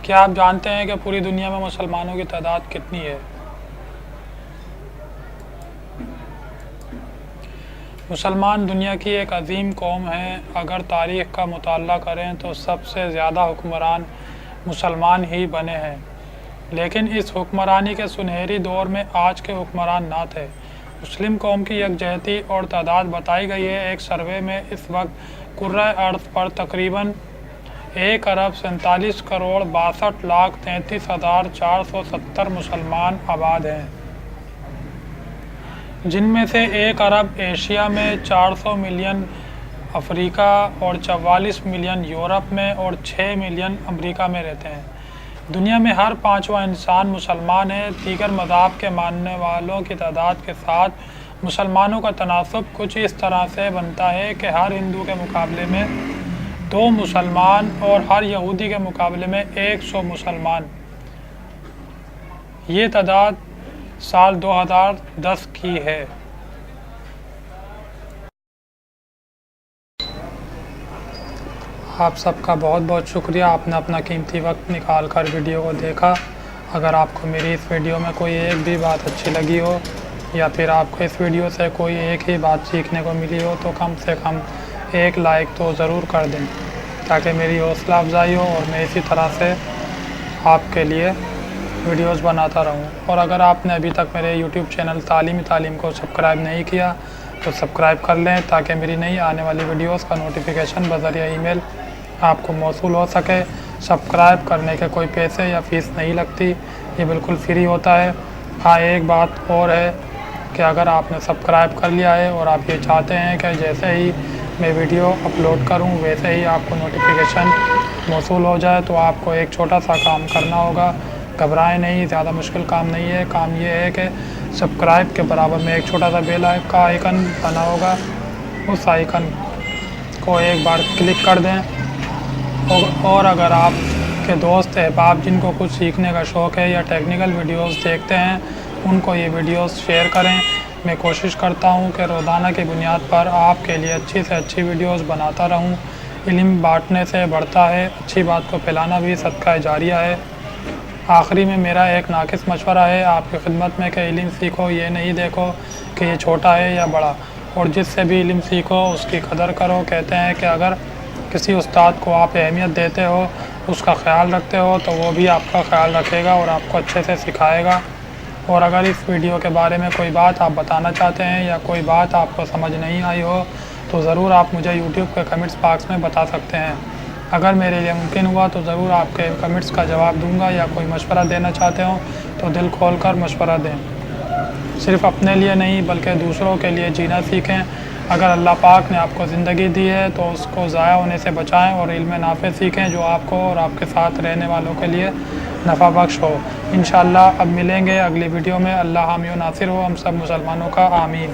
کیا آپ جانتے ہیں کہ پوری دنیا میں مسلمانوں کی تعداد کتنی ہے؟ مسلمان دنیا کی ایک عظیم قوم ہے۔ اگر تاریخ کا مطالعہ کریں تو سب سے زیادہ حکمران مسلمان ہی بنے ہیں، لیکن اس حکمرانی کے سنہری دور میں آج کے حکمران نہ تھے۔ مسلم قوم کی یکجہتی اور تعداد بتائی گئی ہے۔ ایک سروے میں اس وقت کرۂ ارض پر تقریباً 1,47,62,33,470 مسلمان آباد ہیں، جن میں سے 1 ارب ایشیا میں، 400 ملین افریقہ اور 44 ملین یورپ میں اور 6 ملین امریکہ میں رہتے ہیں۔ دنیا میں ہر 5واں انسان مسلمان ہے۔ دیگر مذاہب کے ماننے والوں کی تعداد کے ساتھ مسلمانوں کا تناسب کچھ اس طرح سے بنتا ہے کہ ہر ہندو کے مقابلے میں 2 مسلمان اور ہر یہودی کے مقابلے میں 100 مسلمان۔ یہ تعداد سال 2010 کی ہے۔ آپ سب کا بہت بہت شکریہ، آپ نے اپنا قیمتی وقت نکال کر ویڈیو کو دیکھا۔ اگر آپ کو میری اس ویڈیو میں کوئی ایک بھی بات اچھی لگی ہو یا پھر آپ کو اس ویڈیو سے کوئی ایک ہی بات سیکھنے کو ملی ہو تو کم سے کم ایک لائک تو ضرور کر دیں، تاکہ میری حوصلہ افزائی ہو اور میں اسی طرح سے آپ کے لیے ویڈیوز بناتا رہوں۔ اور اگر آپ نے ابھی تک میرے یوٹیوب چینل تعلیم کو سبسکرائب نہیں کیا تو سبسکرائب کر لیں، تاکہ میری نئی آنے والی ویڈیوز کا نوٹیفیکیشن بذریعہ ای میل آپ کو موصول ہو سکے۔ سبسکرائب کرنے کے کوئی پیسے یا فیس نہیں لگتی، یہ بالکل فری ہوتا ہے۔ ہاں، ایک بات اور ہے کہ اگر آپ نے سبسکرائب کر لیا ہے اور آپ یہ چاہتے ہیں کہ جیسے ہی میں ویڈیو اپلوڈ کروں ویسے ہی آپ کو نوٹیفیکیشن موصول ہو جائے، تو آپ کو ایک چھوٹا سا کام کرنا ہوگا۔ گھبرائیں نہیں، زیادہ مشکل کام نہیں ہے۔ کام یہ ہے کہ سبسکرائب کے برابر میں ایک چھوٹا سا بیل کا آئیکن بنا ہوگا، اس آئیکن کو ایک بار کلک کر دیں۔ اور اگر آپ کے دوست احباب جن کو کچھ سیکھنے کا شوق ہے یا ٹیکنیکل ویڈیوز دیکھتے ہیں، ان کو یہ ویڈیوز شیئر کریں۔ میں کوشش کرتا ہوں کہ روزانہ کی بنیاد پر آپ کے لیے اچھی سے اچھی ویڈیوز بناتا رہوں۔ علم بانٹنے سے بڑھتا ہے، اچھی بات کو پھیلانا بھی صدقہ جاریہ ہے۔ آخری میں میرا ایک ناقص مشورہ ہے آپ کی خدمت میں کہ علم سیکھو، یہ نہیں دیکھو کہ یہ چھوٹا ہے یا بڑا، اور جس سے بھی علم سیکھو اس کی قدر کرو۔ کہتے ہیں کہ اگر کسی استاد کو آپ اہمیت دیتے ہو، اس کا خیال رکھتے ہو، تو وہ بھی آپ کا خیال رکھے گا اور آپ کو اچھے سے سکھائے گا۔ اور اگر اس ویڈیو کے بارے میں کوئی بات آپ بتانا چاہتے ہیں یا کوئی بات آپ کو سمجھ نہیں آئی ہو تو ضرور آپ مجھے یوٹیوب کے کمنٹس باکس میں بتا سکتے ہیں۔ اگر میرے لیے ممکن ہوا تو ضرور آپ کے کمنٹس کا جواب دوں گا، یا کوئی مشورہ دینا چاہتے ہوں تو دل کھول کر مشورہ دیں۔ صرف اپنے لیے نہیں بلکہ دوسروں کے لیے جینا سیکھیں۔ اگر اللہ پاک نے آپ کو زندگی دی ہے تو اس کو ضائع ہونے سے بچائیں اور علم نافع سیکھیں جو آپ کو اور آپ کے ساتھ رہنے والوں کے لیے نفع بخش ہو۔ انشاءاللہ اب ملیں گے اگلی ویڈیو میں۔ اللہ حامی و ناصر ہو ہم سب مسلمانوں کا، آمین۔